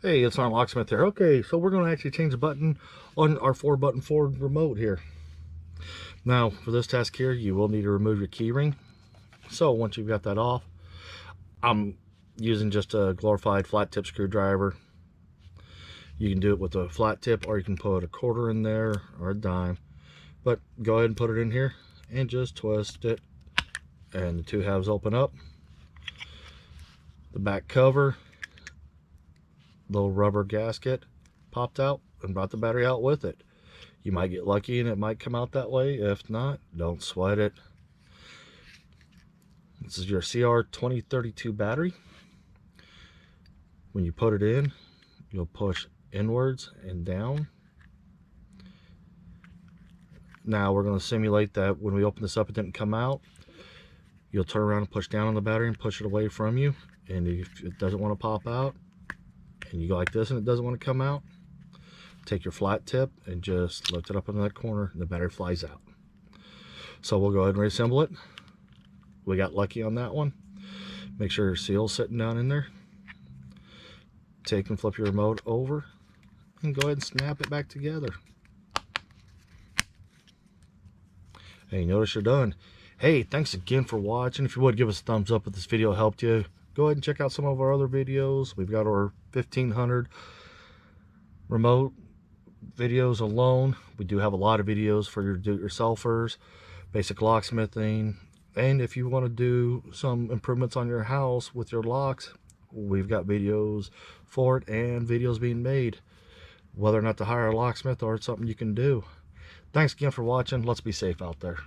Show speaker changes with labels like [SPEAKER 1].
[SPEAKER 1] Hey, it's on Locksmith here. Okay, so we're going to actually change the button on our 4-button Ford remote here. Now, for this task here, you will need to remove your key ring. So once you've got that off, I'm using just a glorified flat tip screwdriver. You can do it with a flat tip, or you can put a quarter in there or a dime. But go ahead and put it in here and just twist it, and the two halves open up. The back cover, little rubber gasket, popped out and brought the battery out with it. You might get lucky and it might come out that way. If not, don't sweat it. This is your CR2032 battery. When you put it in, you'll push inwards and down. Now we're going to simulate that when we open this up, it didn't come out. You'll turn around and push down on the battery and push it away from you. And if it doesn't want to pop out, and you go like this and it doesn't want to come out, take your flat tip and just lift it up in that corner and the battery flies out. So we'll go ahead and reassemble it. We got lucky on that one. Make sure your seal's sitting down in there. Take and flip your remote over and go ahead and snap it back together. Hey, notice you're done. Hey, thanks again for watching. If you would, give us a thumbs up if this video helped you. Go ahead and check out some of our other videos. We've got our 1500 remote videos alone. We do have a lot of videos for your do-it-yourselfers, basic locksmithing, and if you want to do some improvements on your house with your locks, we've got videos for it and videos being made, whether or not to hire a locksmith or it's something you can do. Thanks again for watching. Let's be safe out there.